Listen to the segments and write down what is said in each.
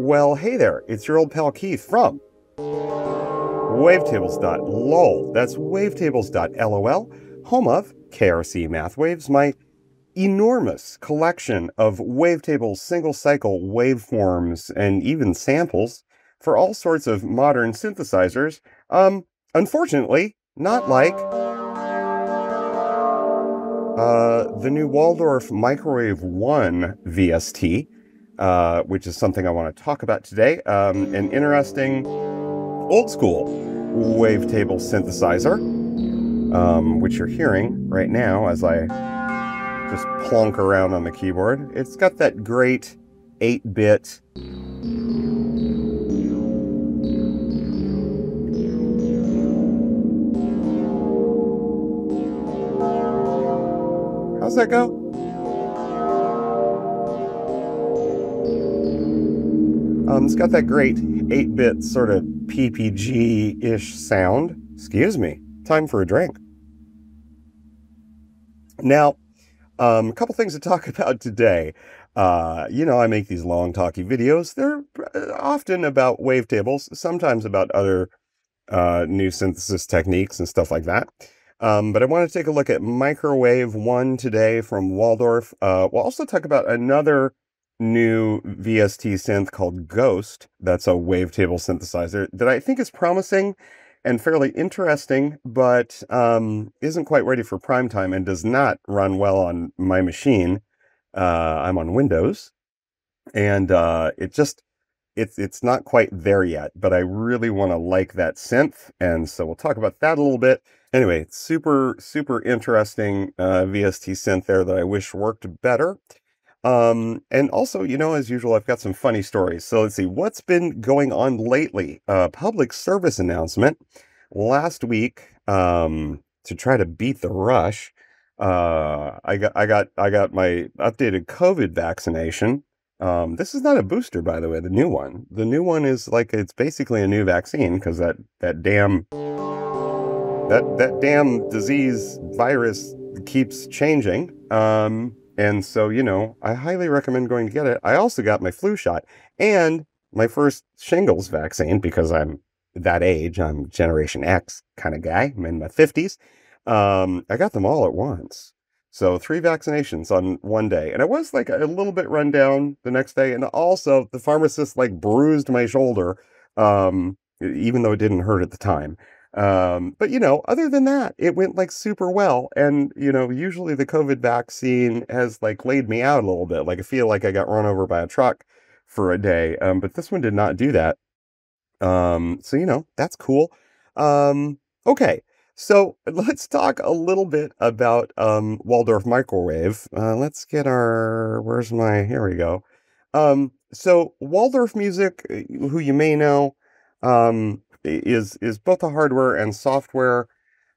Well, hey there, it's your old pal Keith from Wavetables.lol. That's Wavetables.lol, home of KRC Mathwaves, my enormous collection of Wavetables single-cycle waveforms and even samples for all sorts of modern synthesizers. Unfortunately, not like the new Waldorf Microwave 1 VST, which is something I want to talk about today. An interesting old school wavetable synthesizer, which you're hearing right now as I just plonk around on the keyboard. It's got that great 8-bit how's that go? It's got that great 8-bit sort of PPG-ish sound. Excuse me, time for a drink. Now, a couple things to talk about today. I make these long, talky videos. They're often about wavetables, sometimes about other new synthesis techniques and stuff like that. But I want to take a look at Microwave 1 today from Waldorf. We'll also talk about another new VST synth called Ghost. That's a wavetable synthesizer that I think is promising and fairly interesting, but isn't quite ready for prime time and does not run well on my machine. I'm on Windows, and it's not quite there yet, but I really want to like that synth, and so we'll talk about that a little bit. Anyway, super interesting VST synth there that I wish worked better. And also, as usual, I've got some funny stories. So let's see, what's been going on lately? Public service announcement. Last week, to try to beat the rush, I got my updated COVID vaccination. This is not a booster, by the way, the new one. The new one is it's basically a new vaccine because that damn disease virus keeps changing. And so, I highly recommend going to get it. I also got my flu shot and my first shingles vaccine because I'm that age. I'm Generation X kind of guy. I'm in my 50s. I got them all at once. So 3 vaccinations on one day. And I was a little bit run down the next day. And also the pharmacist bruised my shoulder, even though it didn't hurt at the time. But other than that, it went super well. And, usually the COVID vaccine has laid me out a little bit. I feel like I got run over by a truck for a day. But this one did not do that. So, that's cool. Okay. So let's talk a little bit about, Waldorf Microwave. Let's get here we go. So Waldorf Music, who you may know, is both a hardware and software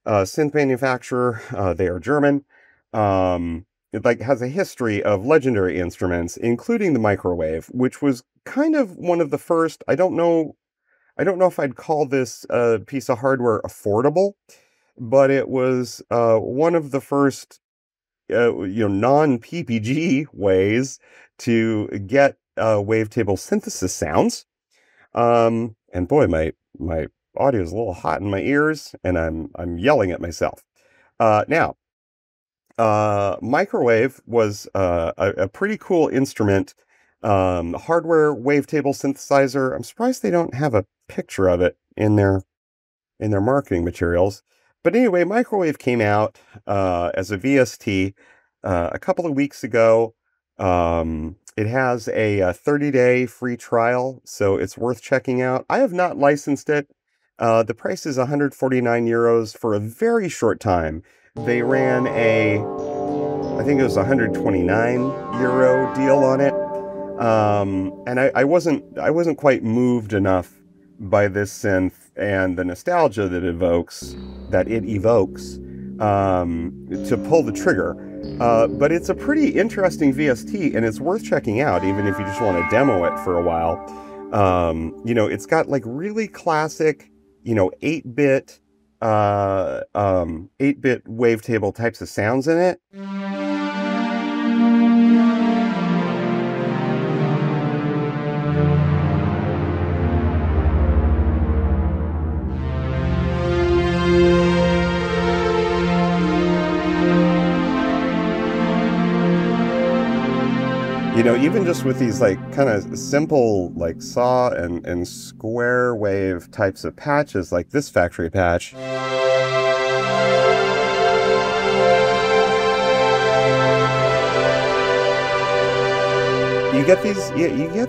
synth manufacturer. They are German. It has a history of legendary instruments, including the microwave, which was kind of one of the first. I don't know if I'd call this piece of hardware affordable, but it was one of the first non-PPG ways to get wavetable synthesis sounds. And boy, my audio is a little hot in my ears, and I'm yelling at myself. Now, Microwave was a pretty cool instrument, hardware wavetable synthesizer. I'm surprised they don't have a picture of it in their marketing materials. But anyway, Microwave came out as a VST a couple of weeks ago. It has a 30-day free trial, so it's worth checking out. I have not licensed it. The price is 149 euros for a very short time. They ran I think it was 129 euro deal on it. And I wasn't quite moved enough by this synth and the nostalgia that it evokes, to pull the trigger. But it's a pretty interesting VST, and it's worth checking out, even if you just want to demo it for a while. It's got really classic, 8-bit, 8-bit wavetable types of sounds in it. You know, even just with these like kind of simple like saw and square wave types of patches, like this factory patch. You get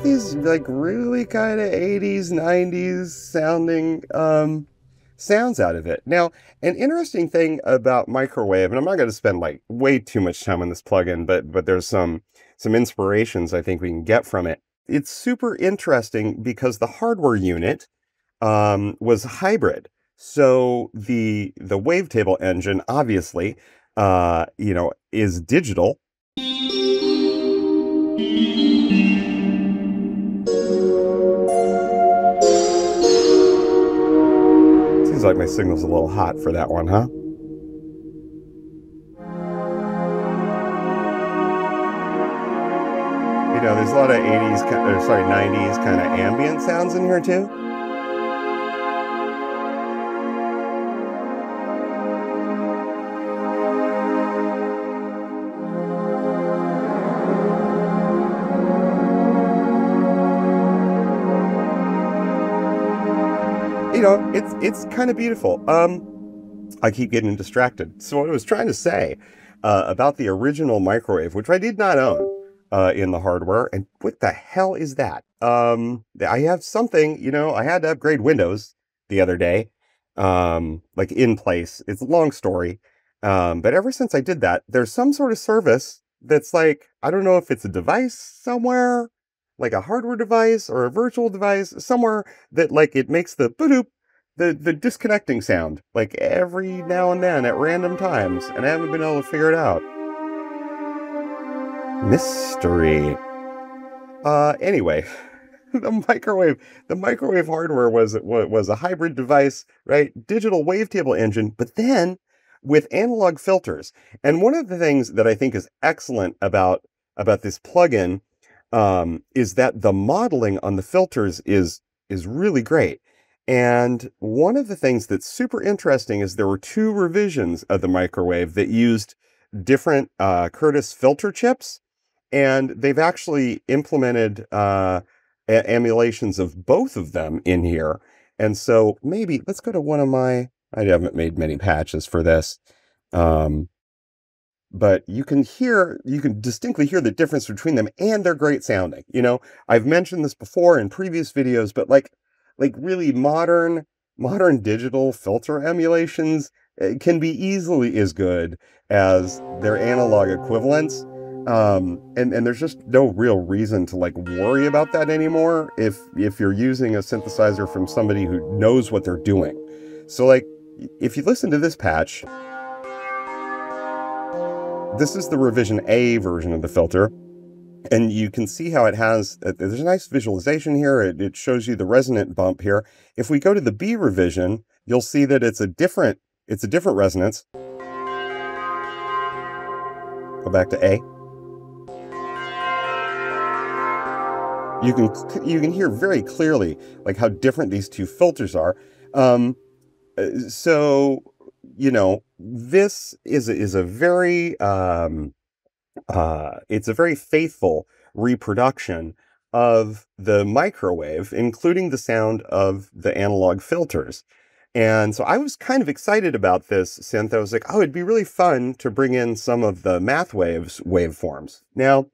these like really kind of 80s, 90s sounding sounds out of it. Now, an interesting thing about microwave, and I'm not going to spend like way too much time on this plugin, but there's some inspirations I think we can get from it. It's super interesting because the hardware unit was hybrid. So the wavetable engine obviously you know, is digital. Seems like my signal's a little hot for that one, huh? You know, there's a lot of 80s, or sorry, 90s kind of ambient sounds in here too. You know, it's kind of beautiful. I keep getting distracted. So what I was trying to say about the original microwave, which I did not own in the hardware, and what the hell is that? I have something, you know, I had to upgrade Windows the other day, like in place. It's a long story, but ever since I did that, there's some sort of service that's like, I don't know if it's a device somewhere, like a hardware device or a virtual device somewhere that like it makes the boop, the disconnecting sound like every now and then at random times, and I haven't been able to figure it out. Mystery. Anyway, the microwave hardware was a hybrid device, right? Digital wavetable engine, but then with analog filters. And one of the things that I think is excellent about this plugin is that the modeling on the filters is really great. And one of the things that's super interesting is there were 2 revisions of the microwave that used different Curtis filter chips, and they've actually implemented emulations of both of them in here. And so maybe let's go to one of my, I haven't made many patches for this. But you can distinctly hear the difference between them, and they're great sounding. You know, I've mentioned this before in previous videos, but like really modern digital filter emulations can be easily as good as their analog equivalents. And there's just no real reason to like worry about that anymore if you're using a synthesizer from somebody who knows what they're doing. So like, if you listen to this patch, this is the revision A version of the filter, and you can see how it has, there's a nice visualization here. It shows you the resonant bump here. If we go to the B revision, you'll see that it's a different resonance. Go back to A. You can hear very clearly like how different these 2 filters are. So, you know, this is a very it's a very faithful reproduction of the microwave, including the sound of the analog filters. And so I was kind of excited about this synth. I was like, oh, it'd be really fun to bring in some of the Mathwaves waveforms. Now,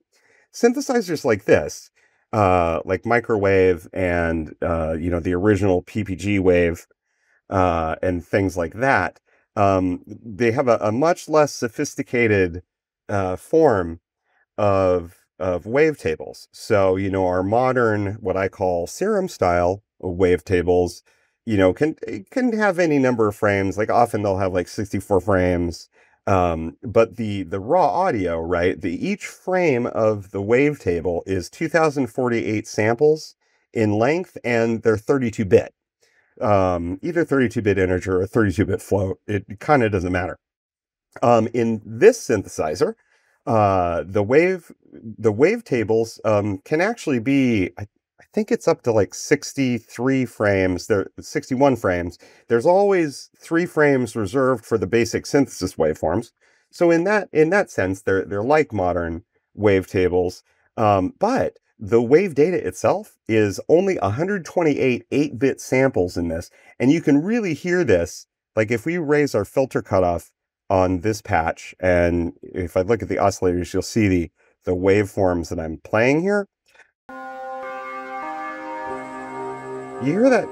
synthesizers like this, like microwave and you know, the original PPG wave and things like that, they have a much less sophisticated form of wavetables. So, you know, our modern, what I call serum style wavetables, you know, can have any number of frames. Like often they'll have like 64 frames. But the raw audio, right? Each frame of the wavetable is 2048 samples in length, and they're 32-bit. Either 32-bit integer or 32-bit float. It kind of doesn't matter. In this synthesizer, the wavetables can actually be, I think it's up to like 63 frames. There 61 frames. There's always 3 frames reserved for the basic synthesis waveforms. So in that sense, they're like modern wavetables. But the wave data itself is only 128 8-bit samples in this. And you can really hear this. Like if we raise our filter cutoff on this patch, and if I look at the oscillators, you'll see the waveforms that I'm playing here. You hear that?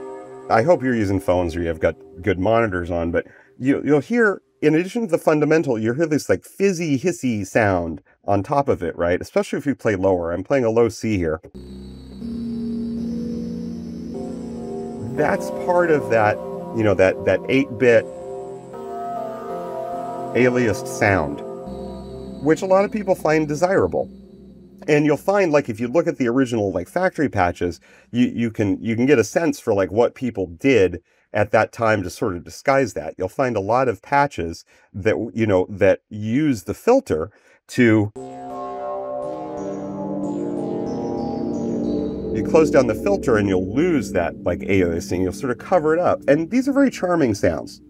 I hope you're using phones or you have got good monitors on, but you'll hear, in addition to the fundamental, you'll hear this like fizzy, hissy sound on top of it, right? Especially if you play lower. I'm playing a low C here. That's part of that, you know, that 8-bit aliased sound, which a lot of people find desirable. And you'll find, like, if you look at the original, like, factory patches, you can get a sense for, like, what people did at that time to sort of disguise that. You'll find a lot of patches that, you know, that use the filter to... You close down the filter and you'll lose that, like, aliasing. You'll sort of cover it up. And these are very charming sounds.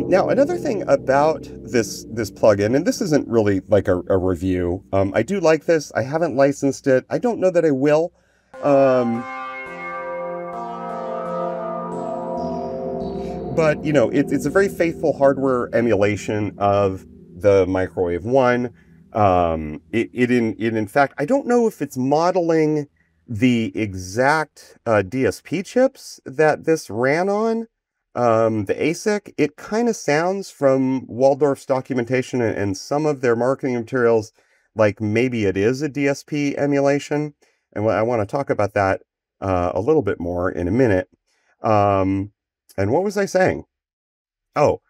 Now, another thing about this plugin, and this isn't really like a review. I do like this. I haven't licensed it. I don't know that I will. But, you know, it's a very faithful hardware emulation of the Microwave 1. In fact, I don't know if it's modeling the exact DSP chips that this ran on. The ASIC, it kind of sounds from Waldorf's documentation and some of their marketing materials like maybe it is a DSP emulation. And I want to talk about that a little bit more in a minute. And what was I saying? Oh,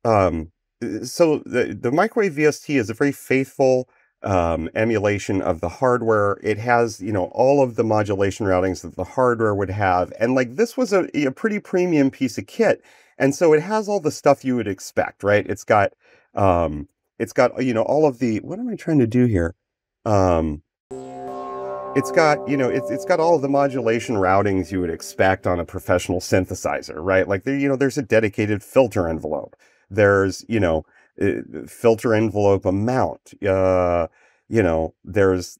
so the Microwave VST is a very faithful emulation of the hardware. It has, you know, all of the modulation routings that the hardware would have. And like this was a pretty premium piece of kit. And so it has all the stuff you would expect, right? It's got, you know, all of the, what am I trying to do here? It's got, you know, it's got all of the modulation routings you would expect on a professional synthesizer, right? Like there, you know, there's a dedicated filter envelope. There's, you know, filter envelope amount. You know, there's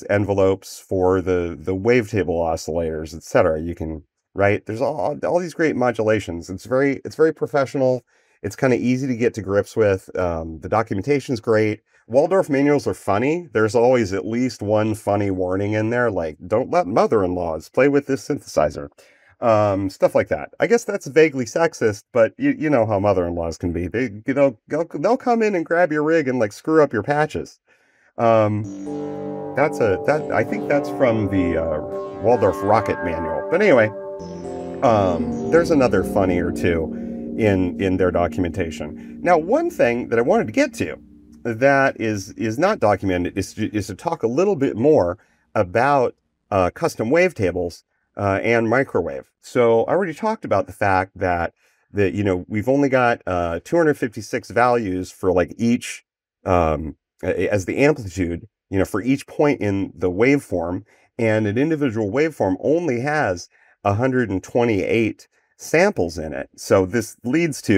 envelopes for the wavetable oscillators, etc. You can, right? There's all these great modulations. It's very professional. It's kind of easy to get to grips with. The documentation's great. Waldorf manuals are funny. There's always at least one funny warning in there, like don't let mother-in-laws play with this synthesizer. Stuff like that. I guess that's vaguely sexist, but you know how mother-in-laws can be. They, you know, they'll come in and grab your rig and like screw up your patches. I think that's from the Waldorf Rocket manual. But anyway, there's another funny or two in their documentation. Now, one thing that I wanted to get to that is not documented is to talk a little bit more about custom wavetables and microwave. So I already talked about the fact that you know, we've only got 256 values for like each as the amplitude, you know, for each point in the waveform, and an individual waveform only has 128 samples in it. So this leads to,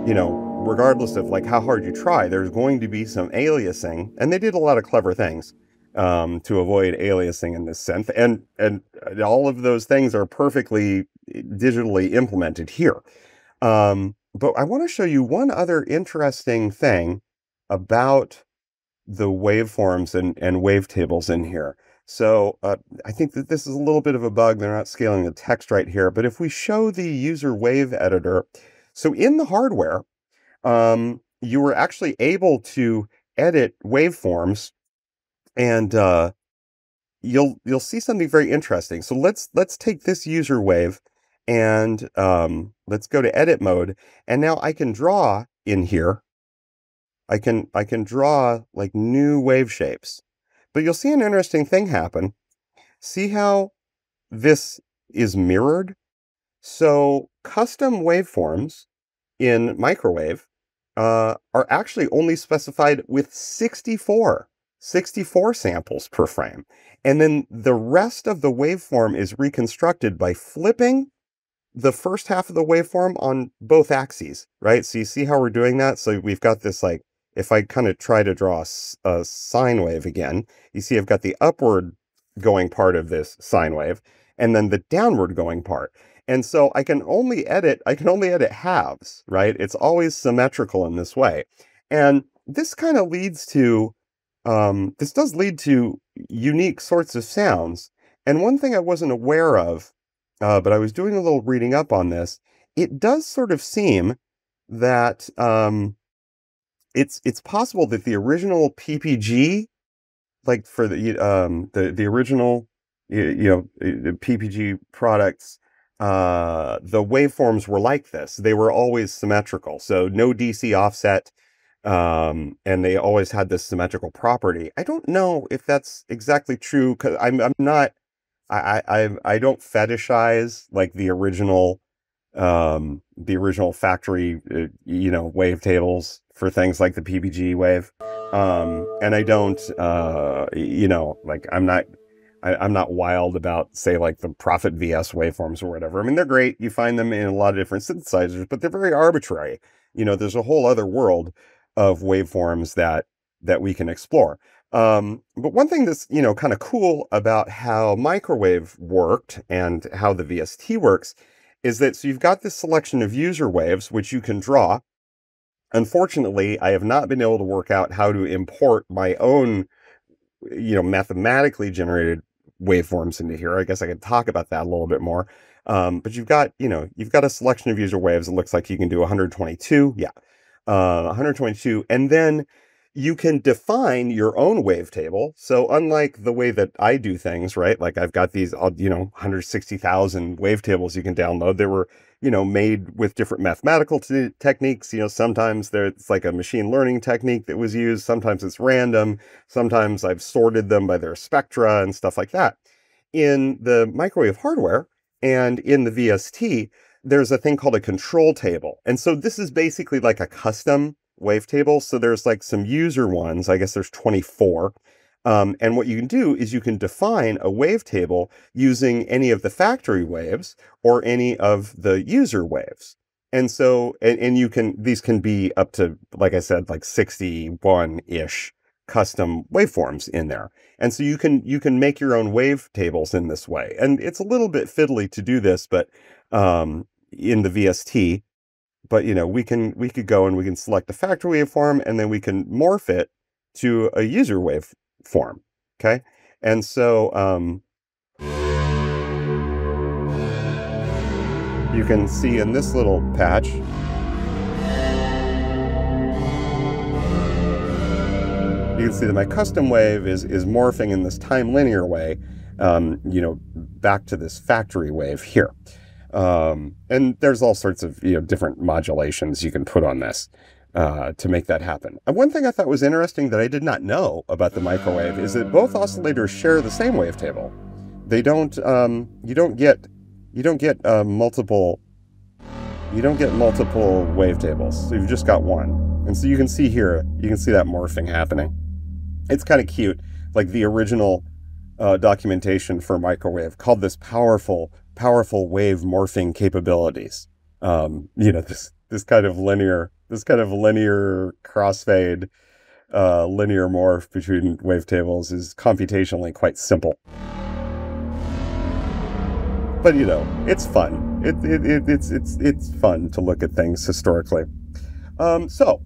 you know, regardless of like how hard you try, there's going to be some aliasing, and they did a lot of clever things to avoid aliasing in this synth, and all of those things are perfectly digitally implemented here. But I want to show you one other interesting thing about the waveforms and wavetables in here. So I think that this is a little bit of a bug. They're not scaling the text right here. But if we show the user wave editor, so in the hardware, you were actually able to edit waveforms, and you'll see something very interesting. So let's take this user wave and let's go to edit mode, and now I can draw in here. I can draw like new wave shapes. But you'll see an interesting thing happen. See how this is mirrored? So custom waveforms in microwave are actually only specified with 64 samples per frame. And then the rest of the waveform is reconstructed by flipping the first half of the waveform on both axes, right? So you see how we're doing that? So we've got this like, if I kind of try to draw a sine wave again, you see I've got the upward going part of this sine wave and then the downward going part. And so I can only edit halves, right? It's always symmetrical in this way. And this kind of leads to, this does lead to unique sorts of sounds. And one thing I wasn't aware of, but I was doing a little reading up on this, it does sort of seem that it's possible that the original PPG, like for the original PPG products, the waveforms were like this. They were always symmetrical, so no DC offset, and they always had this symmetrical property. I don't know if that's exactly true because I'm not. I don't fetishize like the original factory wavetables for things like the PPG wave, and I don't like I'm not wild about, say, like the Prophet VS waveforms or whatever. I mean, they're great. You find them in a lot of different synthesizers, but they're very arbitrary. There's a whole other world of waveforms that we can explore. But one thing that's, kind of cool about how microwave worked and how the VST works is that, so you've got this selection of user waves, which you can draw. Unfortunately, I have not been able to work out how to import my own, mathematically generated waveforms into here. I guess I could talk about that a little bit more. But you've got a selection of user waves. It looks like you can do 122. Yeah. 122. And then you can define your own wavetable. So unlike the way that I do things, right? Like I've got these, 160,000 wavetables you can download. They were, made with different mathematical techniques. Sometimes it's like a machine learning technique that was used. Sometimes it's random. Sometimes I've sorted them by their spectra and stuff like that. In the microwave hardware and in the VST, there's a thing called a control table. And so this is basically like a custom wavetable. So there's like some user ones. I guess there's 24. And what you can do is you can define a wavetable using any of the factory waves or any of the user waves. And so, and these can be up to, like I said, like 61-ish custom waveforms in there. And so you can make your own wavetables in this way. And it's a little bit fiddly to do this, but in the VST, but we could go and we can select a factory waveform and then we can morph it to a user waveform. Okay. And so you can see in this little patch, you can see that my custom wave is morphing in this time linear way, back to this factory wave here. And there's all sorts of, different modulations you can put on this, to make that happen. And one thing I thought was interesting that I did not know about the microwave is that both oscillators share the same wavetable. They don't, you don't get multiple wavetables. So you've just got one. And so you can see here, you can see that morphing happening. It's kind of cute. Like the original documentation for microwave called this powerful wave morphing capabilities. This kind of linear crossfade, linear morph between wavetables is computationally quite simple. But it's fun. It's fun to look at things historically. So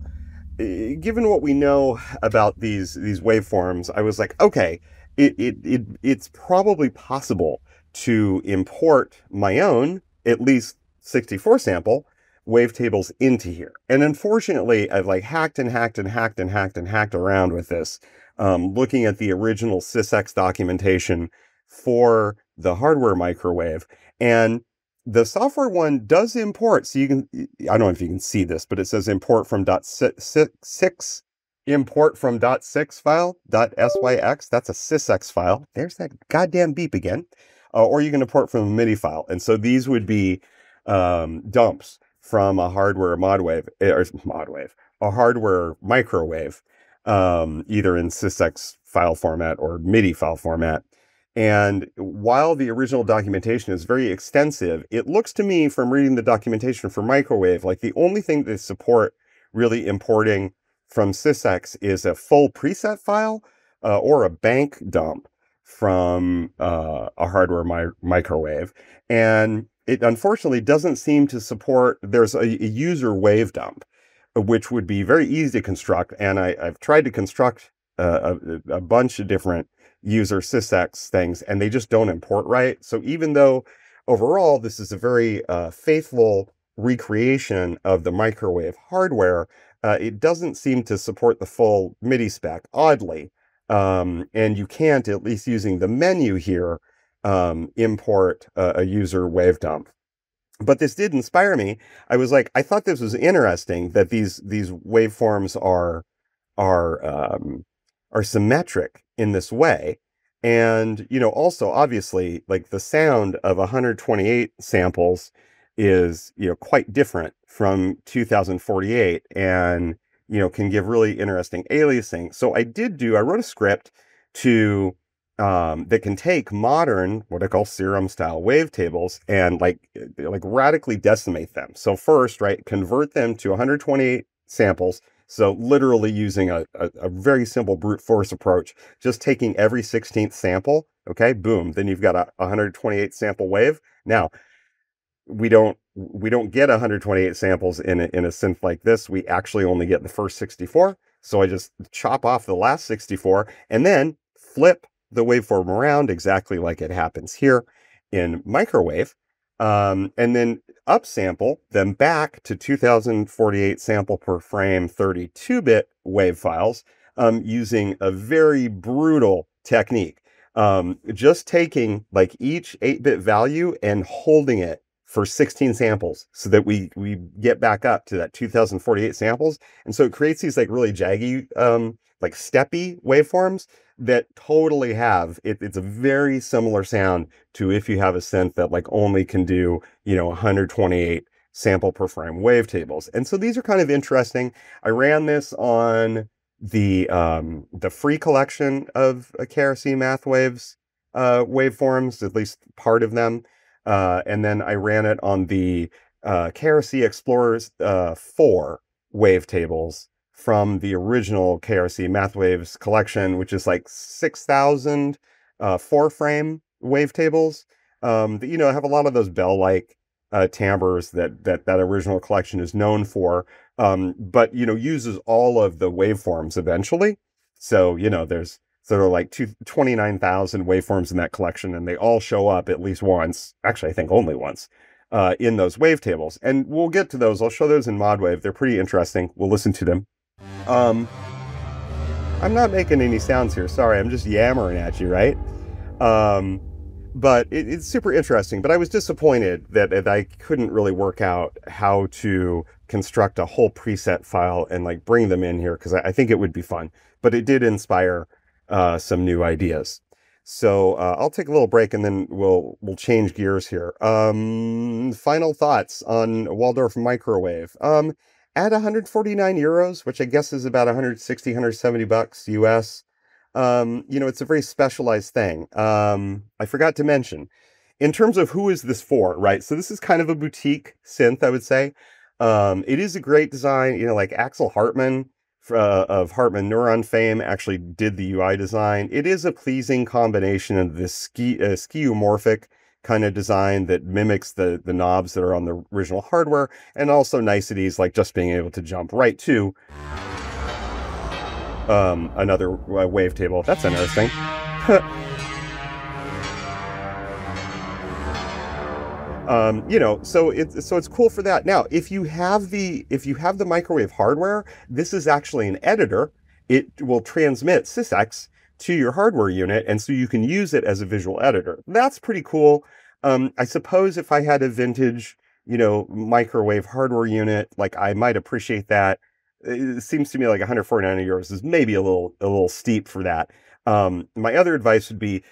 given what we know about these waveforms, I was like, okay, it's probably possible to import my own, at least 64 sample wavetables into here. And unfortunately, I've like hacked around with this, looking at the original SysX documentation for the hardware microwave. And the software one does import. So you can, I don't know if you can see this, but it says import from .6, import from .6 file, .syx. That's a SysX file. There's that goddamn beep again. Or you can import from a MIDI file. And so these would be dumps from a hardware a hardware microwave, either in SysX file format or MIDI file format. And while the original documentation is very extensive, it looks to me from reading the documentation for Microwave like the only thing they support really importing from SysX is a full preset file or a bank dump from a hardware microwave. And it unfortunately doesn't seem to support, there's a user wave dump, which would be very easy to construct. And I've tried to construct a bunch of different user SysX things, and they just don't import right. So even though overall this is a very faithful recreation of the microwave hardware, it doesn't seem to support the full MIDI spec, oddly. And you can't, at least using the menu here, import a user wave dump. But this did inspire me. I was like, I thought this was interesting that these waveforms are symmetric in this way. And, also obviously like the sound of 128 samples is, quite different from 2048 and, can give really interesting aliasing. So I wrote a script to, that can take modern, what I call serum style wavetables and like radically decimate them. So first, right, convert them to 128 samples. So literally using a very simple brute force approach, just taking every 16th sample, okay, boom, then you've got a 128 sample wave. Now, we don't get 128 samples in a synth like this. We actually only get the first 64. So I just chop off the last 64 and then flip the waveform around exactly like it happens here in Microwave. And then upsample them back to 2048 sample per frame 32-bit wave files using a very brutal technique. Just taking like each 8-bit value and holding it for 16 samples so that we get back up to that 2048 samples. And so it creates these like really jaggy, like steppy waveforms that totally have, it's a very similar sound to if you have a synth that like only can do, 128 sample per frame wavetables. And so these are kind of interesting. I ran this on the free collection of KRC Mathwaves waveforms, at least part of them. And then I ran it on the KRC Explorers 4 wavetables from the original KRC Mathwaves collection, which is like 6,000 4-frame wavetables. That, have a lot of those bell-like timbres that original collection is known for, but, uses all of the waveforms eventually. So, there's sort of like 29,000 waveforms in that collection, and they all show up at least once, actually, I think only once, in those wavetables. And we'll get to those. I'll show those in Modwave. They're pretty interesting. We'll listen to them. I'm not making any sounds here. Sorry, I'm just yammering at you, right? But it's super interesting. But I was disappointed that I couldn't really work out how to construct a whole preset file and like bring them in here, because I think it would be fun. But it did inspire some new ideas. So I'll take a little break and then we'll change gears here. Final thoughts on Waldorf Microwave. At 149 euros, which I guess is about 160, 170 bucks US, it's a very specialized thing. I forgot to mention, in terms of who is this for, right? So this is kind of a boutique synth, I would say. It is a great design, like Axel Hartmann of Hartmann Neuron fame actually did the UI design. It is a pleasing combination of this skeuomorphic kind of design that mimics the knobs that are on the original hardware, and also niceties like just being able to jump right to another wavetable. That's interesting. So it's cool for that. Now, if you have the microwave hardware, this is actually an editor. It will transmit SysX to your hardware unit, and so you can use it as a visual editor. That's pretty cool. I suppose if I had a vintage, microwave hardware unit, like I might appreciate that. It seems to me like 149 euros is maybe a little steep for that. My other advice would be,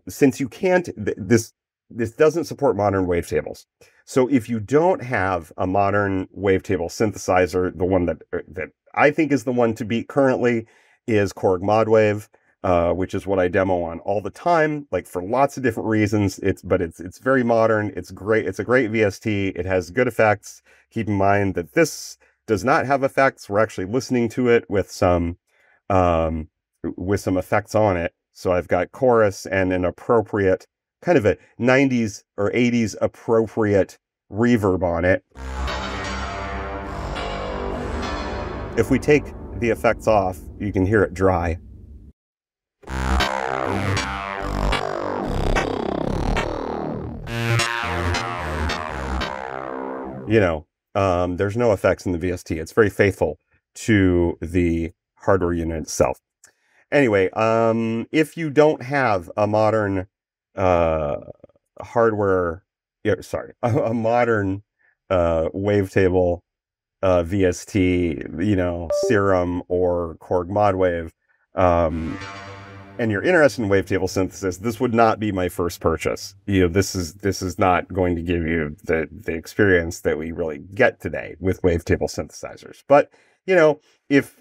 since you can't, this doesn't support modern wavetables. So if you don't have a modern wavetable synthesizer, the one that I think is the one to beat currently is Korg Modwave. which is what I demo on all the time, like for lots of different reasons. It's very modern. It's great. It's a great VST. It has good effects. Keep in mind that this does not have effects. We're actually listening to it with some effects on it. So I've got chorus and an appropriate kind of a 90s or 80s appropriate reverb on it. If we take the effects off, you can hear it dry. You know, there's no effects in the VST. It's very faithful to the hardware unit itself. Anyway, if you don't have a modern hardware, a modern wavetable VST, you know, Serum or Korg Modwave, and you're interested in wavetable synthesis, this would not be my first purchase. You know, this is not going to give you the experience that we really get today with wavetable synthesizers. But, you know, if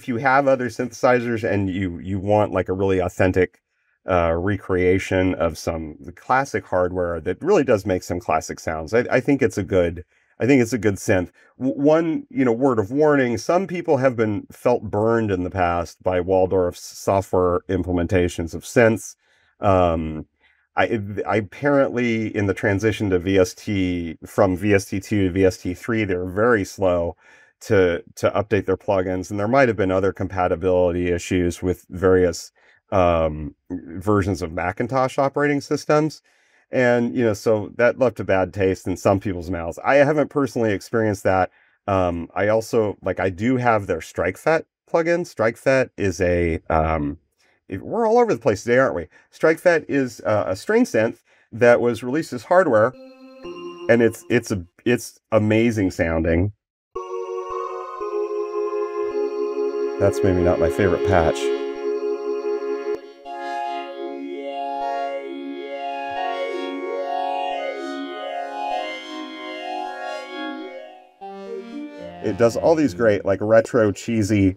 you have other synthesizers and you want like a really authentic recreation of some classic hardware that really does make some classic sounds, I think it's a good synth. One, you know, word of warning, some people have been felt burned in the past by Waldorf's software implementations of synths. I apparently, in the transition to VST, from VST2 to VST3, they were very slow to update their plugins, and there might have been other compatibility issues with various versions of Macintosh operating systems. And, you know, so that left a bad taste in some people's mouths. I haven't personally experienced that. I also, I do have their Streichfett plugin. Streichfett is we're all over the place today, aren't we? Streichfett is a string synth that was released as hardware, and it's amazing sounding. That's maybe not my favorite patch. It does all these great, like, retro, cheesy,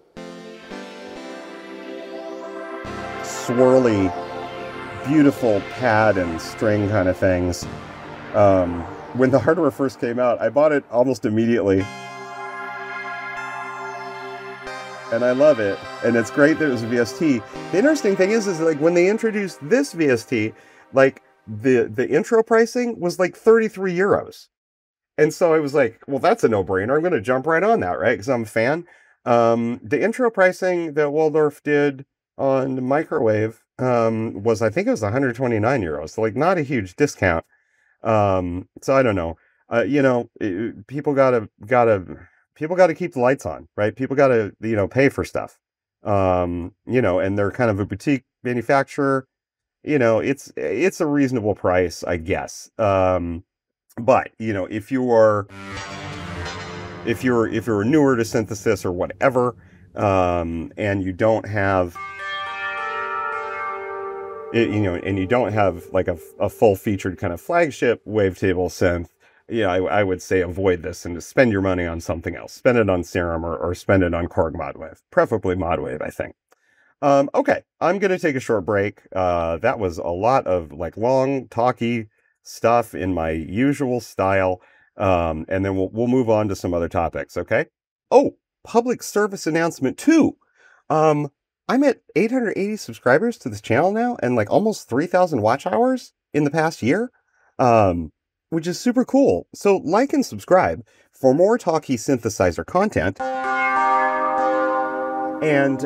swirly, beautiful pad and string kind of things. When the hardware first came out, I bought it almost immediately. And I love it. And it's great that it was a VST. The interesting thing is like, when they introduced this VST, like, the intro pricing was like 33 euros. And so I was like, well, that's a no-brainer. I'm going to jump right on that, right? Because I'm a fan. The intro pricing that Waldorf did on the Microwave was, I think it was 129 euros. So, like, not a huge discount. So I don't know. You know, people gotta keep the lights on, right? People gotta, you know, pay for stuff. You know, and they're kind of a boutique manufacturer. You know, it's a reasonable price, I guess. But, you know, if you're newer to synthesis or whatever, and you don't have it, you know, and you don't have like a full featured kind of flagship wavetable synth, yeah, I would say avoid this and just spend your money on something else. Spend it on Serum or spend it on Korg Modwave, preferably Modwave, I think. Okay, I'm gonna take a short break. That was a lot of like long, talky stuff in my usual style, and then we'll move on to some other topics. Okay. Oh, public service announcement too. I'm at 880 subscribers to this channel now, and like almost 3,000 watch hours in the past year, which is super cool. So like and subscribe for more talky synthesizer content. And,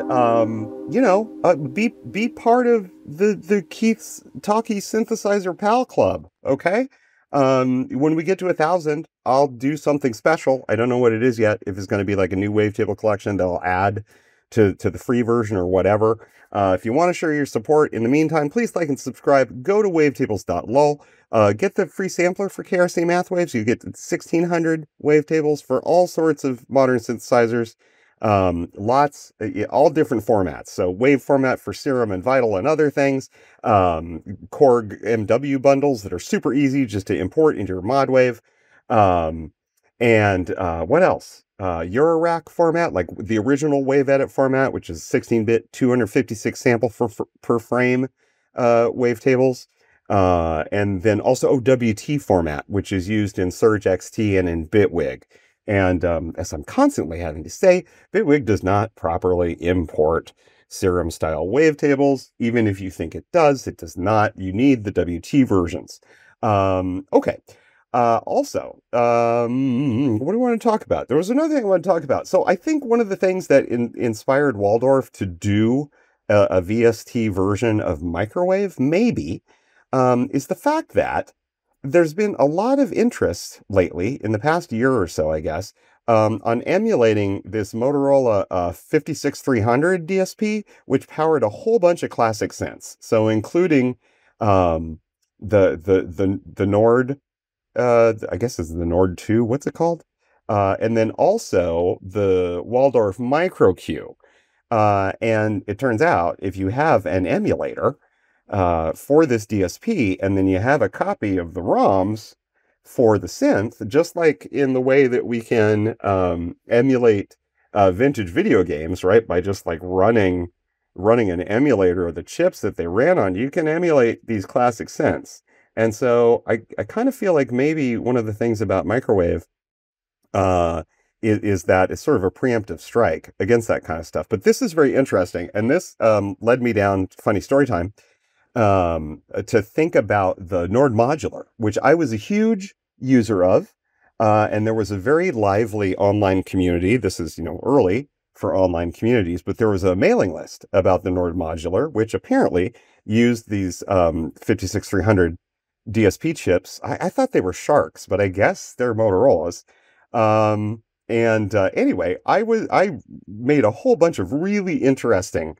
you know, be part of the Keith's Talkie Synthesizer Pal Club, okay? When we get to 1,000, I'll do something special. I don't know what it is yet. If it's going to be like a new wavetable collection that I'll add to the free version or whatever. If you want to show your support in the meantime, please like and subscribe. Go to Wavetables.lol. Get the free sampler for KRC Mathwaves. You get 1,600 wavetables for all sorts of modern synthesizers. Lots, all different formats. So wave format for Serum and Vital and other things. Korg MW bundles that are super easy just to import into your Modwave. And what else? Eurorack format, like the original Wave Edit format, which is 16-bit, 256 sample per frame wavetables. And then also OWT format, which is used in Surge XT and in Bitwig. And as I'm constantly having to say, Bitwig does not properly import Serum-style wavetables. Even if you think it does not. You need the WT versions. Okay. Also, what do I want to talk about? There was another thing I want to talk about. So I think one of the things that inspired Waldorf to do a VST version of Microwave, maybe, is the fact that there's been a lot of interest lately, in the past year or so, I guess, on emulating this Motorola 56300 DSP, which powered a whole bunch of classic synths. So including the Nord, I guess it's the Nord 2, what's it called? And then also the Waldorf Micro Q. And it turns out if you have an emulator for this DSP, and then you have a copy of the ROMs for the synth, just like in the way that we can emulate vintage video games, right? By just like running an emulator of the chips that they ran on, you can emulate these classic synths. And so I kind of feel like maybe one of the things about Microwave is that it's sort of a preemptive strike against that kind of stuff. But this is very interesting. And this led me down, funny story time, to think about the Nord Modular, which I was a huge user of. And there was a very lively online community. This is, early for online communities, but there was a mailing list about the Nord Modular, which apparently used these 56300 DSP chips. I thought they were Sharks, but I guess they're Motorola's. Anyway, I made a whole bunch of really interesting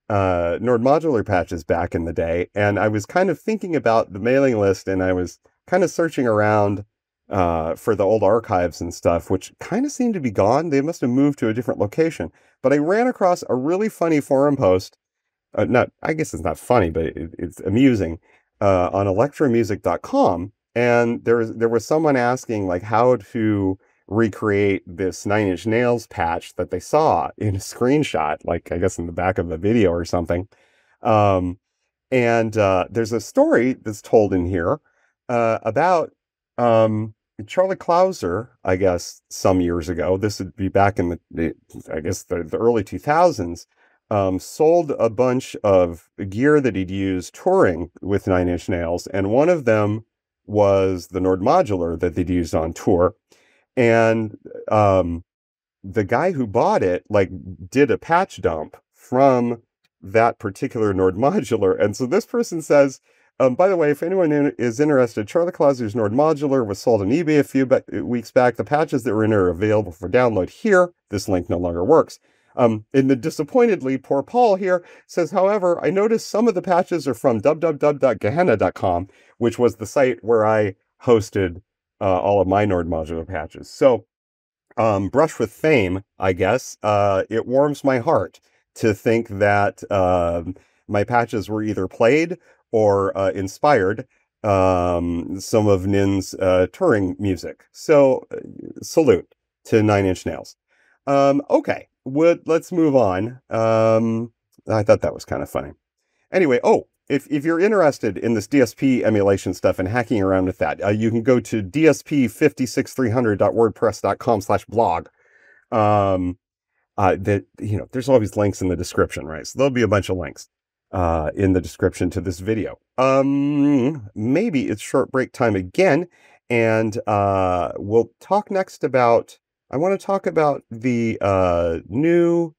Nord Modular patches back in the day, and I was kind of thinking about the mailing list, and I was kind of searching around for the old archives and stuff, which kind of seemed to be gone. They must have moved to a different location. But I ran across a really funny forum post. I guess it's not funny, but it's amusing, on electromusic.com. And there was someone asking like how to recreate this Nine Inch Nails patch that they saw in a screenshot, like I guess in the back of the video or something. There's a story that's told in here about Charlie Clouser, I guess some years ago. This would be back in the early 2000s. Sold a bunch of gear that he'd used touring with Nine Inch Nails, and one of them was the Nord Modular that they'd used on tour. And the guy who bought it, like, did a patch dump from that particular Nord Modular. And so this person says, by the way, if anyone is interested, Charlie Clouser's Nord Modular was sold on eBay a few weeks back. The patches that were in are available for download here. This link no longer works. And the disappointedly poor Paul here says, however, I noticed some of the patches are from www.gehenna.com, which was the site where I hosted all of my Nord Modular patches. So, brush with fame, I guess. It warms my heart to think that my patches were either played or inspired some of Nin's touring music. So, salute to Nine Inch Nails. Okay. Let's move on. I thought that was kind of funny. Anyway, if you're interested in this DSP emulation stuff and hacking around with that, you can go to dsp56300.wordpress.com/blog. There's always links in the description, right? So there'll be a bunch of links in the description to this video. Maybe it's short break time again, and we'll talk next about. I want to talk about the new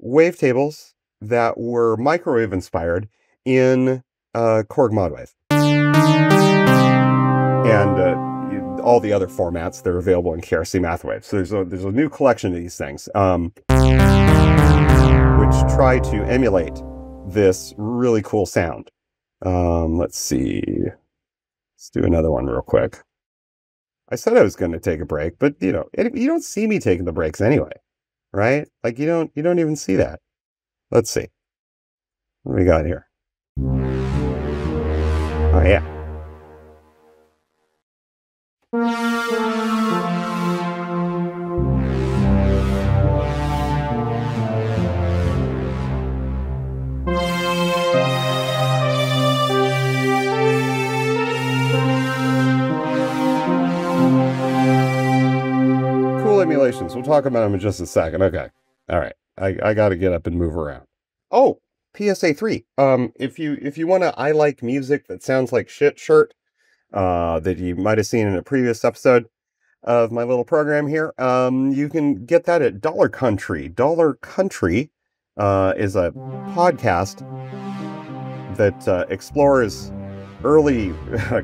wavetables that were microwave inspired in Korg Modwave. And all the other formats that are available in KRC Mathwaves. So there's a new collection of these things, which try to emulate this really cool sound. Let's see. Let's do another one real quick. I said I was going to take a break, but you don't see me taking the breaks anyway, right? Like you don't even see that. Let's see. What do we got here? Oh yeah. Still emulations. We'll talk about them in just a second. Okay. All right. I got to get up and move around. Oh, PSA 3. If you want to I like music that sounds like shit shirt, that you might have seen in a previous episode of my little program here, you can get that at Dollar Country. Dollar Country is a podcast that explores early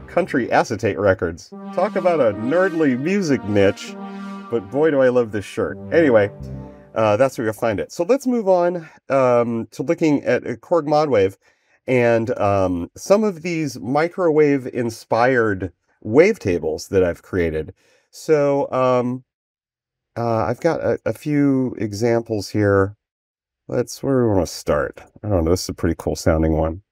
country acetate records. Talk about a nerdly music niche, but boy do I love this shirt. Anyway, that's where you'll find it. So let's move on to looking at Korg Modwave and some of these microwave-inspired wavetables that I've created. So I've got a few examples here. Where do we want to start? I don't know, this is a pretty cool sounding one.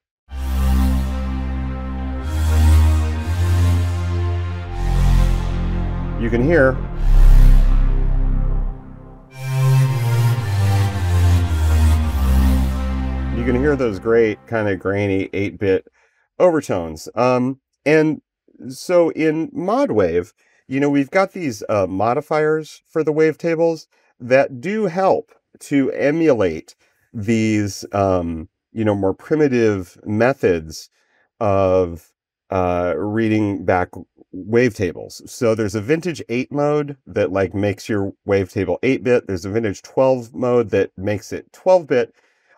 You can hear those great kind of grainy 8-bit overtones. And so in Modwave, we've got these modifiers for the wavetables that do help to emulate these, more primitive methods of reading back wavetables. So there's a vintage 8 mode that makes your wavetable 8-bit. There's a vintage 12 mode that makes it 12-bit.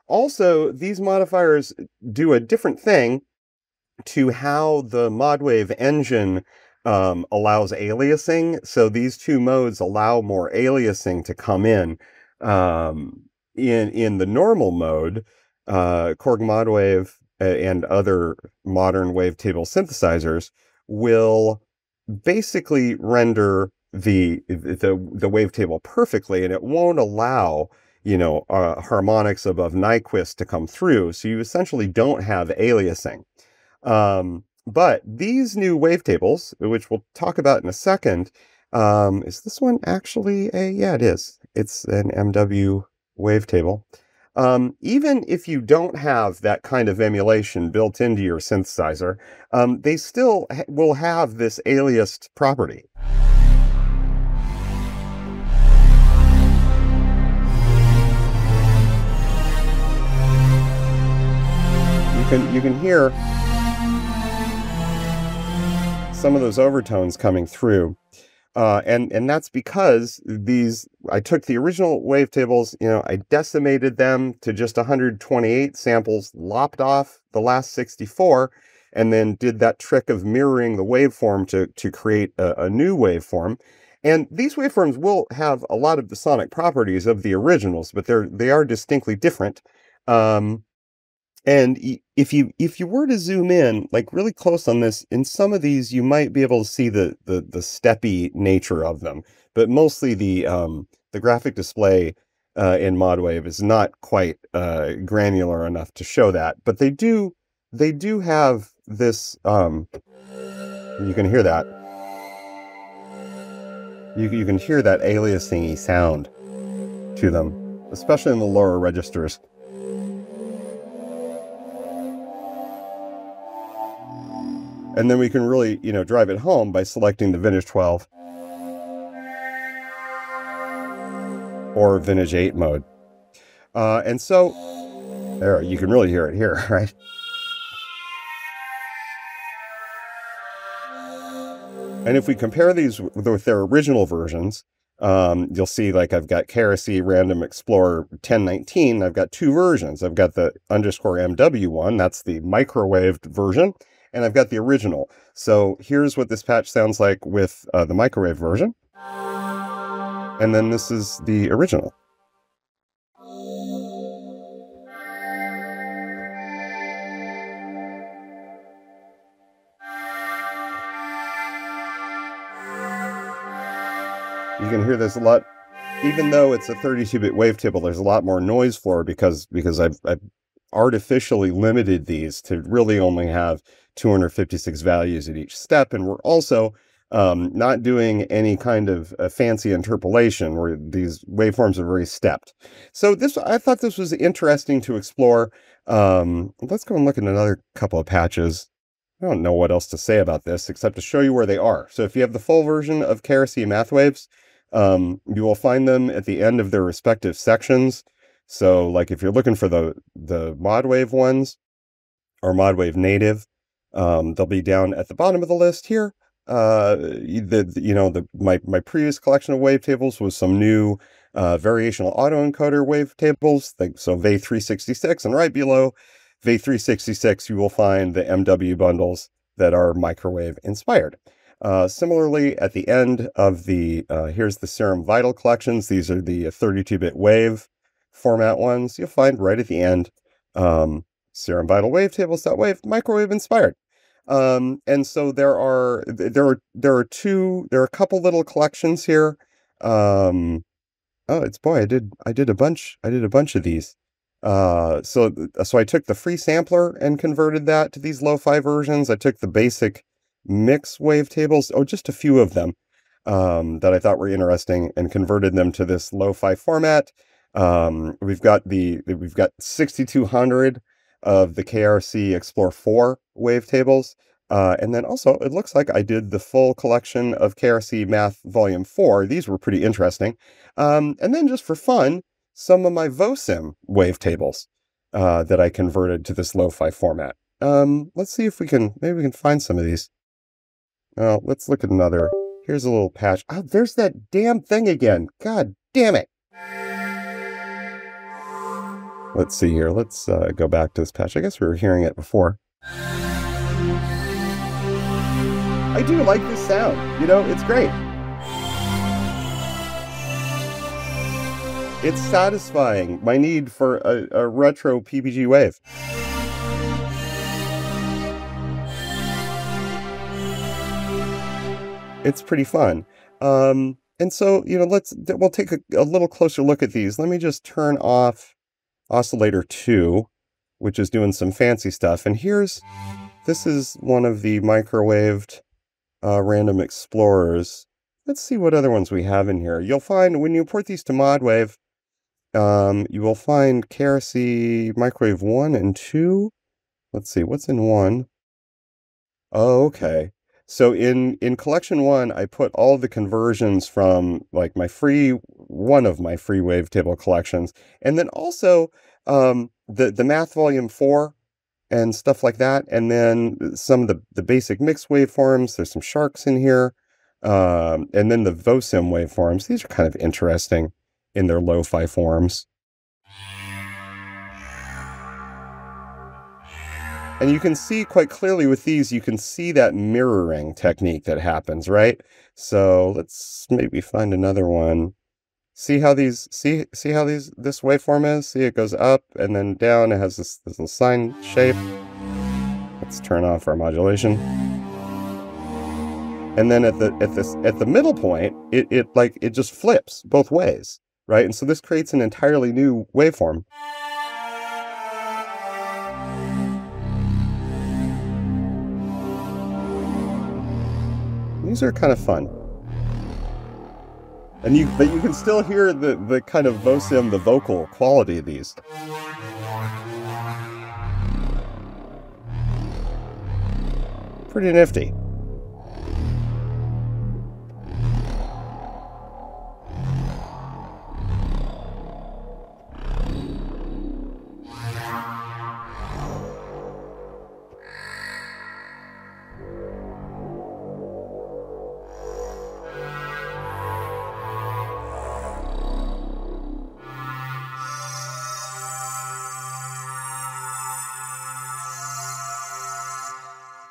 Also, these modifiers do a different thing to how the Modwave engine allows aliasing. So these two modes allow more aliasing to come in. In the normal mode, Korg Modwave and other modern wavetable synthesizers will basically render the wavetable perfectly, and it won't allow harmonics above Nyquist to come through. So you essentially don't have aliasing. But these new wavetables, which we'll talk about in a second, is this one actually yeah, it is. It's an MW wavetable. Even if you don't have that kind of emulation built into your synthesizer, they still will have this aliased property. You can hear some of those overtones coming through. And that's because I took the original wavetables, I decimated them to just 128 samples, lopped off the last 64, and then did that trick of mirroring the waveform to create a new waveform. And these waveforms will have a lot of the sonic properties of the originals, but they are distinctly different. And if you were to zoom in, really close on this, in some of these, you might be able to see the steppy nature of them. But mostly the graphic display in Modwave is not quite granular enough to show that. But they do have this. You can hear that. You can hear that aliasing-y sound to them, especially in the lower registers. And then we can really, drive it home by selecting the vintage 12 or vintage 8 mode. And so there, you can really hear it here, right? And if we compare these with their original versions, you'll see I've got KRC Random Explorer 1019. I've got two versions. I've got the _MW one, that's the microwaved version. And I've got the original. So here's what this patch sounds like with the microwave version. And then this is the original. You can hear there's a lot, even though it's a 32-bit wavetable, there's a lot more noise floor because I've artificially limited these to really only have 256 values at each step, and we're also not doing any kind of fancy interpolation where these waveforms are very stepped. So I thought this was interesting to explore. Let's go and look at another couple of patches. I don't know what else to say about this except to show you where they are. So if you have the full version of KRC Mathwaves, You will find them at the end of their respective sections. So like if you're looking for the Modwave ones or Modwave native, they'll be down at the bottom of the list here. My previous collection of wavetables was some new variational autoencoder wavetables, so VA366, and right below VA366 you will find the MW bundles that are microwave inspired. Similarly, at the end of the, here's the Serum Vital collections. These are the 32-bit wave format ones. You'll find right at the end, Serum Vital Wavetables.wave microwave inspired. And so there are a couple little collections here. Oh, I did a bunch of these. So I took the free sampler and converted that to these lo-fi versions. I took the basic mix wavetables, just a few of them, that I thought were interesting, and converted them to this lo-fi format. We've got 6,200 of the KRC Explore 4 wavetables. And then also, it looks like I did the full collection of KRC Math Volume 4. These were pretty interesting. And then just for fun, some of my VOSIM wavetables that I converted to this lo-fi format. Let's see if maybe we can find some of these. Let's look at another. Here's a little patch. Oh, there's that damn thing again. God damn it. Let's see here. Let's go back to this patch. I guess we were hearing it before. I do like this sound. It's great. It's satisfying my need for a retro PPG wave. It's pretty fun. And so, we'll take a little closer look at these. Let me just turn off Oscillator 2, which is doing some fancy stuff. And this is one of the microwaved random explorers. Let's see what other ones we have in here. You'll find, when you import these to Modwave, you will find KRC Microwave 1 and 2. Let's see, what's in 1? Oh, okay. So in collection 1, I put all the conversions from like one of my free wavetable collections, and then also the Math Volume 4 and stuff like that, and then some of the basic mix waveforms. There's some sharks in here, and then the VOSIM waveforms. These are kind of interesting in their lo-fi forms. And you can see quite clearly with these, you can see that mirroring technique that happens, right? So let's maybe find another one. See how this waveform is? See, it goes up and then down. It has this little sine shape. Let's turn off our modulation. And then at the middle point, it just flips both ways, right? And so this creates an entirely new waveform. These are kind of fun. But you can still hear the kind of VOSIM, the vocal quality of these. Pretty nifty.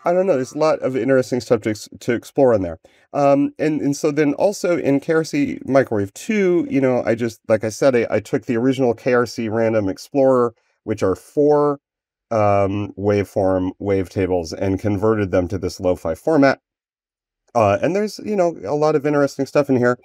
I don't know. There's a lot of interesting stuff to explore in there. And so then also in KRC Microwave 2, I just, like I said, I took the original KRC Random Explorer, which are 4 waveform wavetables, and converted them to this lo-fi format. And there's, a lot of interesting stuff in here.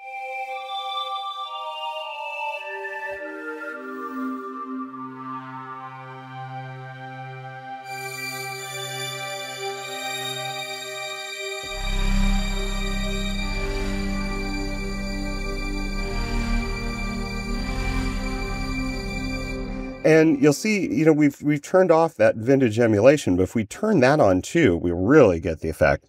And you'll see, we've turned off that vintage emulation, but if we turn that on too, we really get the effect.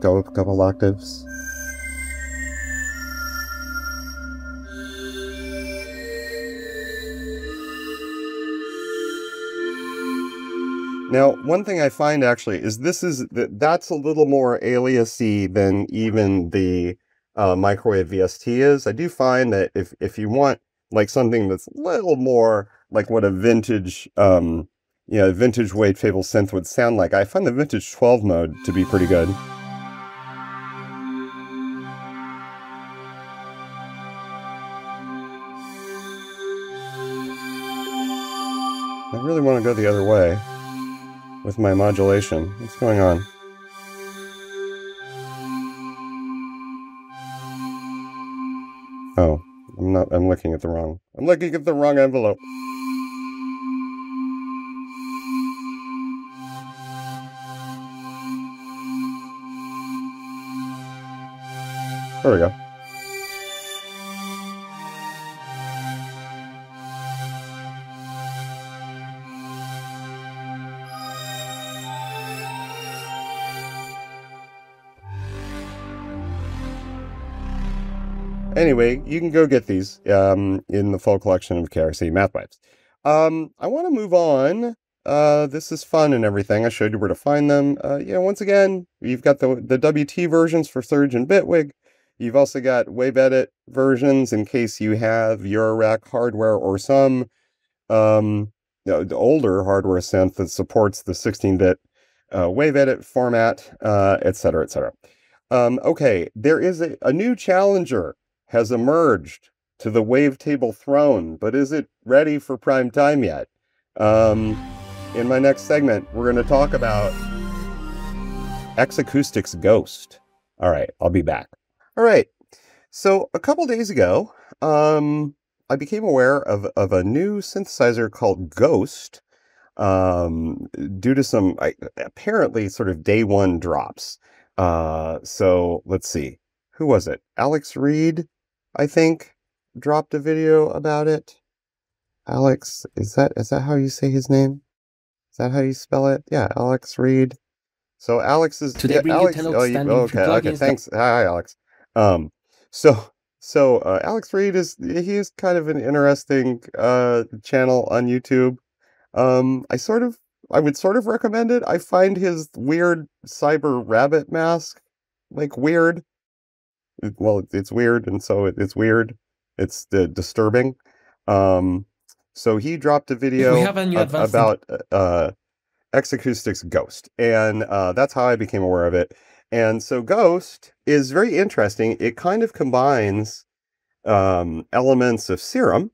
go up a couple octaves. Now, one thing I find actually is that's a little more aliasy than even the Microwave VST is. I do find that if you want like something that's a little more like what a vintage vintage wavetable synth would sound like, I find the vintage 12 mode to be pretty good. I really want to go the other way with my modulation. What's going on? Oh, I'm looking at the wrong envelope. There we go. Anyway, you can go get these in the full collection of KRC Mathwaves. I want to move on. This is fun and everything. I showed you where to find them. Once again, you've got the WT versions for Surge and Bitwig. You've also got WaveEdit versions in case you have Eurorack hardware or some the older hardware synth that supports the 16-bit WaveEdit format, etc., etc. Okay, there is a new challenger has emerged to the wavetable throne, but is it ready for prime time yet? In my next segment, we're going to talk about Exacoustics Ghost. All right, I'll be back. All right, so a couple days ago, I became aware of a new synthesizer called Ghost, due to some apparently sort of day one drops. So let's see, who was it? Alex Reid, I think, dropped a video about it. Alex, is that how you say his name? Is that how you spell it? Yeah, Alex Reid. So Alex is Alex. Okay, thanks. Hi, Alex. So Alex Reid is kind of an interesting channel on YouTube. I would sort of recommend it. I find his weird cyber rabbit mask like weird. Well, it's weird, and so it's weird. It's disturbing. So he dropped a video about Exacoustics Ghost, and that's how I became aware of it. And so Ghost is very interesting. It kind of combines elements of Serum,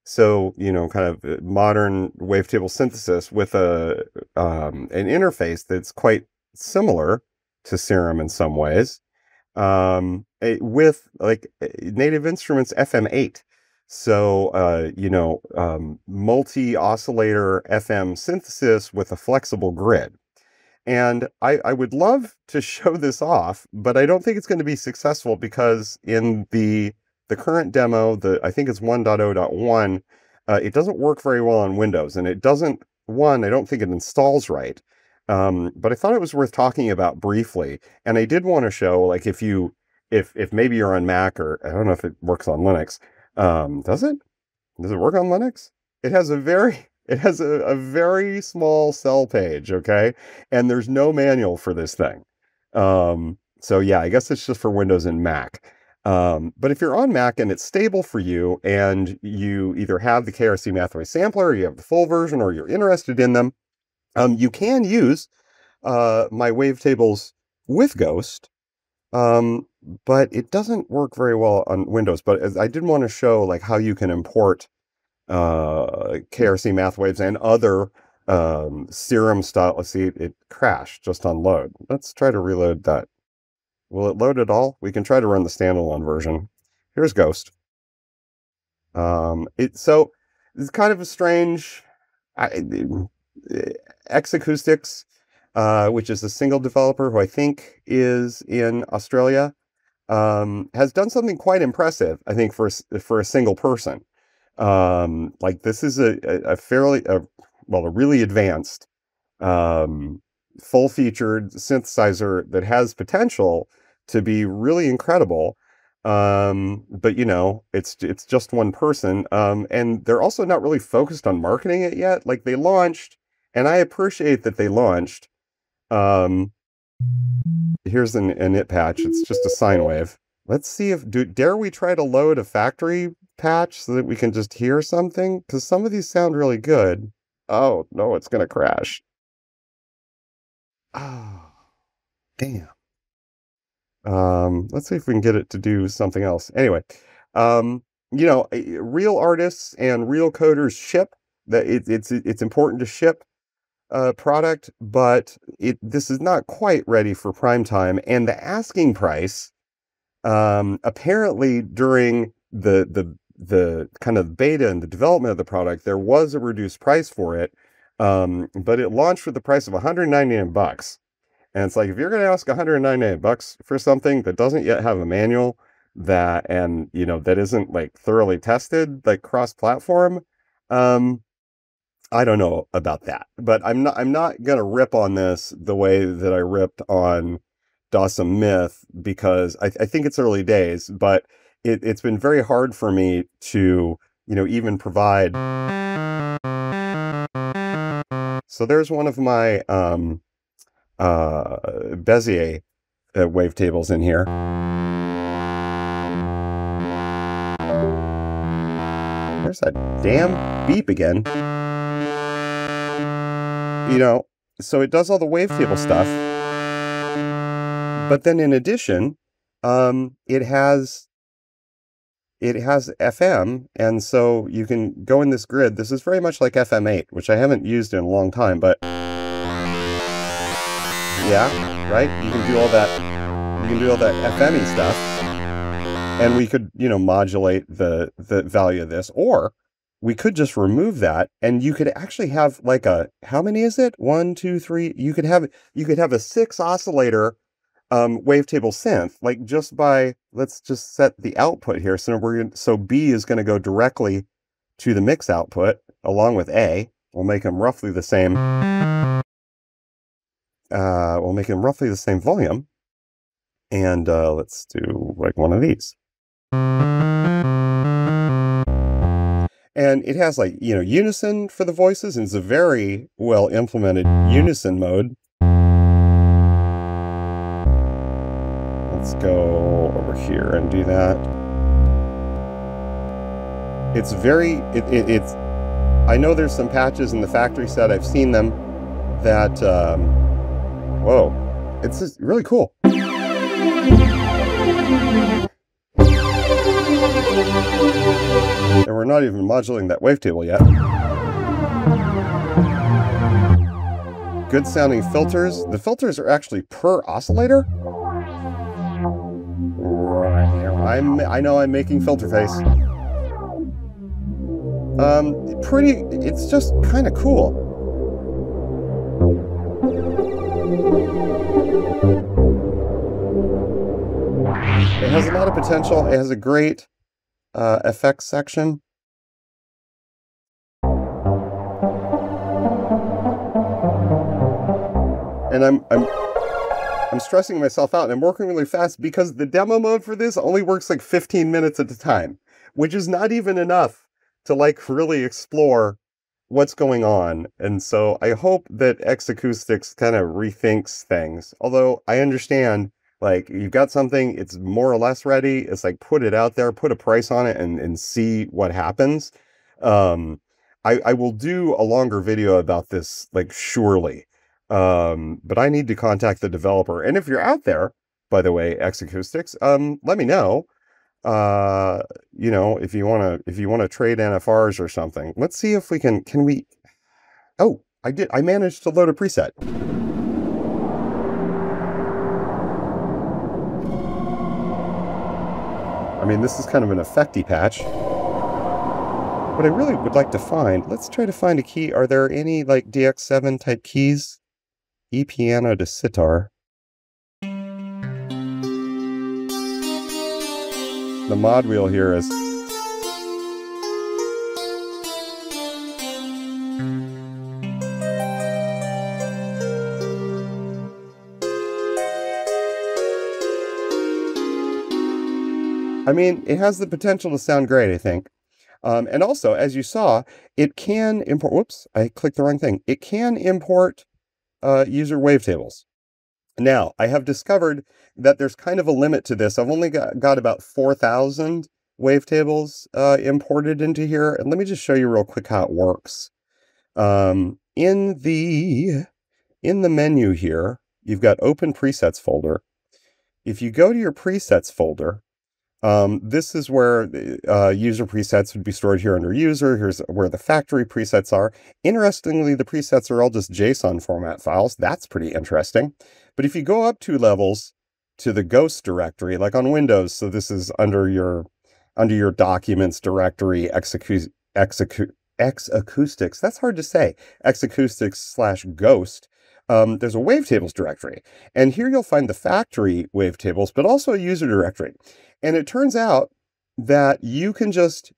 so kind of modern wavetable synthesis with an interface that's quite similar to Serum in some ways, with like Native Instruments FM8. So, multi-oscillator FM synthesis with a flexible grid. And I would love to show this off, but I don't think it's going to be successful because in the current demo, I think it's 1.0.1, it doesn't work very well on Windows. And it doesn't, I don't think it installs right. But I thought it was worth talking about briefly. And I did want to show, like, if maybe you're on Mac, or I don't know if it works on Linux. Does it work on Linux? It has a very small cell page, okay? And there's no manual for this thing. So yeah, I guess it's just for Windows and Mac. But if you're on Mac and it's stable for you, and you either have the KRC Mathwaves sampler, or you have the full version, or you're interested in them, you can use my wavetables with Ghost. But it doesn't work very well on Windows. But I did want to show like how you can import KRC Mathwaves and other Serum style. Let's see, it crashed just on load. Let's try to reload that. Will it load at all? We can try to run the standalone version. Here's Ghost. It's kind of a strange Exacoustics, which is a single developer who I think is in Australia, has done something quite impressive, I think, for a single person. Like this is a really advanced full-featured synthesizer that has potential to be really incredible. But you know, it's just one person. And they're also not really focused on marketing it yet. Like they launched, and I appreciate that they launched. Here's an it patch. It's just a sine wave. Let's see if dare we try to load a factory patch so that we can just hear something? Because some of these sound really good. Oh no, it's gonna crash. Oh, damn. Let's see if we can get it to do something else. Anyway, you know, real artists and real coders ship. That it's important to ship product, but this is not quite ready for prime time. And the asking price, apparently during the kind of beta and the development of the product, there was a reduced price for it, but it launched for the price of $199. And it's like, if you're going to ask $199 for something that doesn't yet have a manual that, and you know, that isn't like thoroughly tested, like cross-platform, I don't know about that. But I'm not going to rip on this the way that I ripped on Dawson Myth, because I think it's early days, but it's been very hard for me to, you know, even provide. So there's one of my, Bezier wavetables in here. There's that damn beep again. You know, so it does all the wavetable stuff. But then in addition, it has FM, and so you can go in this grid. This is very much like FM8, which I haven't used in a long time, but yeah, right? You can do all that. You can do all that FM-y stuff, and we could, you know, modulate the value of this, or we could just remove that, and you could actually have like a, how many is it? 1, 2, 3. You could have a 6 oscillator wavetable synth, like just by, let's just set the output here. So B is going to go directly to the mix output along with A. We'll make them roughly the same. We'll make them roughly the same volume. And let's do like one of these. And it has like, you know, unison for the voices, and it's a very well implemented unison mode. Let's go over here and do that. It's very, it's, I know there's some patches in the factory set, I've seen them, that, whoa, it's just really cool. And we're not even modulating that wavetable yet. Good sounding filters. The filters are actually per oscillator. I know I'm making filter face. It's just kind of cool. It has a lot of potential. It has a great effects section. And I'm stressing myself out, and I'm working really fast because the demo mode for this only works like 15 minutes at a time, which is not even enough to like really explore what's going on. And so I hope that Exacoustics kind of rethinks things. Although I understand, like, you've got something, it's more or less ready. It's like, put it out there, put a price on it, and see what happens. I will do a longer video about this, like, surely. But I need to contact the developer. And if you're out there, by the way, Exacoustics, let me know. You know, if you wanna trade NFRs or something. Let's see if we can we, oh, I managed to load a preset. I mean, this is kind of an effecty patch. What I really would like to find, let's try to find a key. Are there any like DX7 type keys? E piano to sitar. The mod wheel here is I mean, it has the potential to sound great, I think. And also, as you saw, it can import, whoops, I clicked the wrong thing. It can import user wavetables. Now, I have discovered that there's kind of a limit to this. I've only got about 4,000 wavetables imported into here. And let me just show you real quick how it works. In the menu here, you've got Open Presets folder. If you go to your Presets folder, this is where user presets would be stored here under user. Here's where the factory presets are. Interestingly, the presets are all just JSON format files. That's pretty interesting. But if you go up 2 levels to the Ghost directory, like on Windows, so this is under your Documents directory, Exacoustics, that's hard to say, Exacoustics/Ghost. There's a Wavetables directory. And here you'll find the factory wavetables, but also a user directory. And it turns out that you can just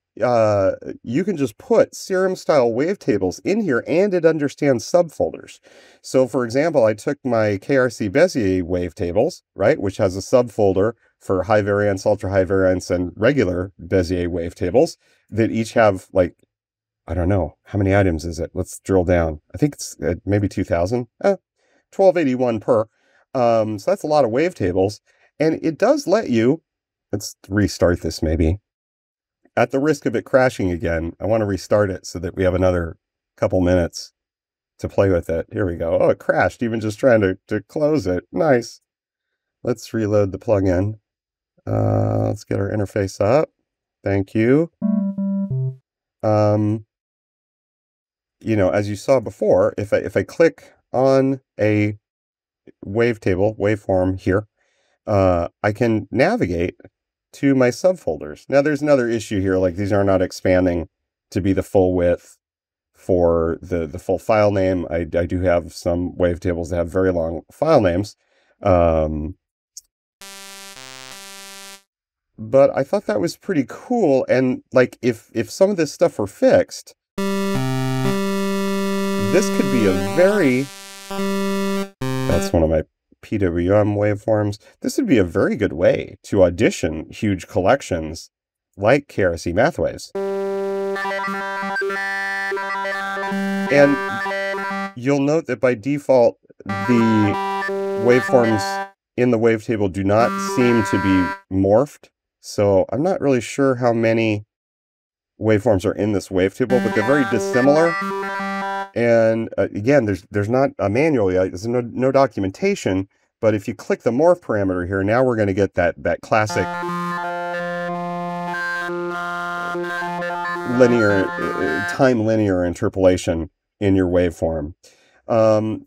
put Serum style wavetables in here, and it understands subfolders. So for example, I took my KRC Bezier wavetables, right, which has a subfolder for high variance, ultra high variance, and regular Bezier wavetables that each have, like, I don't know, how many items is it? Let's drill down. I think it's maybe 2,000, 1281 per. So that's a lot of wavetables, and it does let you, let's restart this maybe. At the risk of it crashing again, I want to restart it so that we have another couple minutes to play with it. Here we go. Oh, it crashed even just trying to close it. Nice. Let's reload the plugin. Let's get our interface up. Thank you. You know, as you saw before, if I click on a waveform here, I can navigate to my subfolders. Now there's another issue here, like these are not expanding to be the full width for the full file name. I do have some wavetables that have very long file names. But I thought that was pretty cool, and like if some of this stuff were fixed, this could be a very, that's one of my PWM waveforms. This would be a very good way to audition huge collections like KRC Mathwaves. And you'll note that by default, the waveforms in the wavetable do not seem to be morphed. So I'm not really sure how many waveforms are in this wavetable, but they're very dissimilar. And again, there's not a manual, there's no documentation, but if you click the morph parameter here, now we're going to get that classic time linear interpolation in your waveform.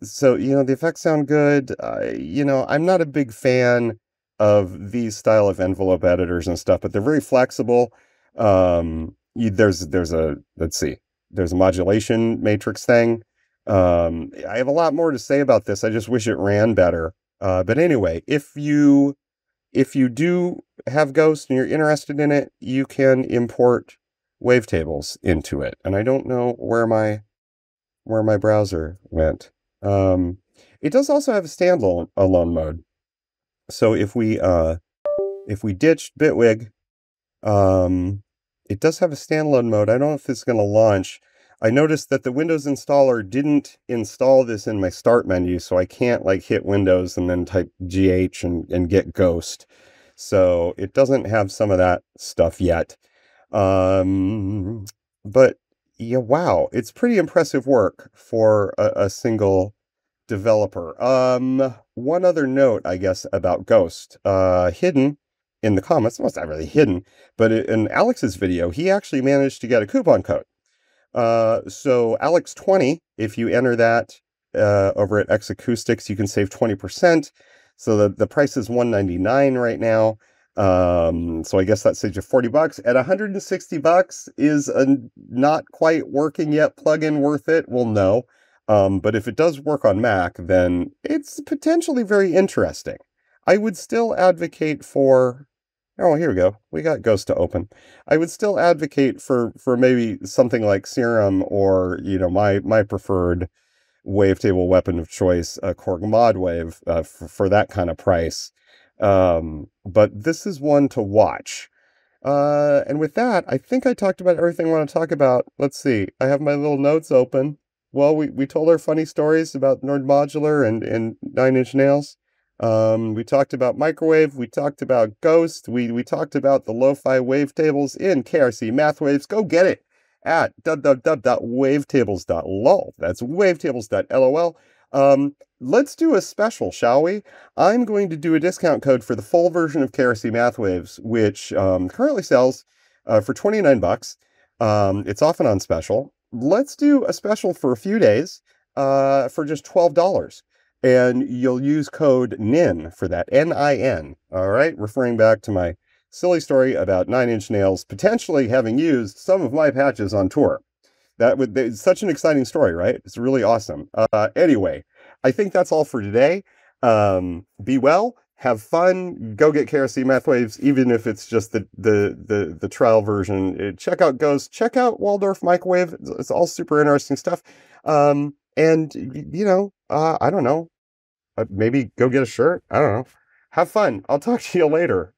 So, you know, the effects sound good. You know, I'm not a big fan of these style of envelope editors and stuff, but they're very flexible. There's a, let's see, there's a modulation matrix thing. I have a lot more to say about this. I just wish it ran better. But anyway, if you do have Ghost and you're interested in it, you can import wavetables into it. And I don't know where my browser went. It does also have a standalone mode. So if we ditched Bitwig, it does have a standalone mode. I don't know if it's going to launch. I noticed that the Windows installer didn't install this in my start menu, so I can't like hit Windows and then type GH and get Ghost. So it doesn't have some of that stuff yet. But yeah, wow, it's pretty impressive work for a single developer. One other note, I guess, about Ghost, hidden in the comments, well, it's not really hidden, but in Alex's video, he actually managed to get a coupon code. So Alex20, if you enter that over at Exacoustics, you can save 20%. So the price is $199 right now. So I guess that saves you $40. At $160 is a not quite working yet plugin worth it? Well, no. But if it does work on Mac, then it's potentially very interesting. I would still advocate for, oh, here we go. We got Ghost to open. I would still advocate for maybe something like Serum or, you know, my preferred wavetable weapon of choice, Korg Modwave, for that kind of price. But this is one to watch. And with that, I think I talked about everything I want to talk about. Let's see. I have my little notes open. Well, we told our funny stories about Modular and Nine Inch Nails. We talked about microwave. We talked about Ghost. We talked about the lo-fi wavetables in KRC Mathwaves. Go get it at www.wavetables.lol. That's wavetables.lol. Let's do a special, shall we? I'm going to do a discount code for the full version of KRC Mathwaves, which currently sells for 29 bucks. It's often on special. Let's do a special for a few days for just $12. And you'll use code NIN for that, N-I-N, all right? Referring back to my silly story about Nine Inch Nails potentially having used some of my patches on tour. It's such an exciting story, right? It's really awesome. Anyway, I think that's all for today. Be well, have fun, go get KRC Mathwaves, even if it's just the trial version. Check out Ghost, check out Waldorf Microwave. It's all super interesting stuff. And you know, I don't know. Maybe go get a shirt. I don't know. Have fun. I'll talk to you later.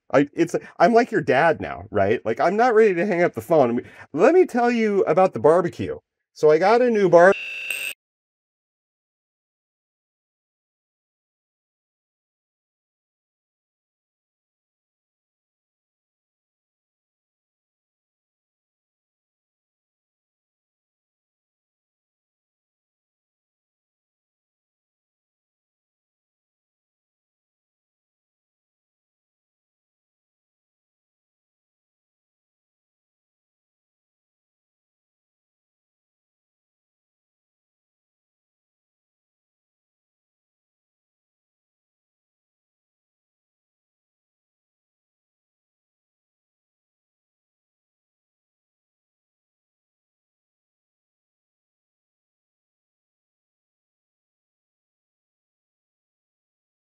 I'm like your dad now, right? Like I'm not ready to hang up the phone. Let me tell you about the barbecue. So I got a new bar.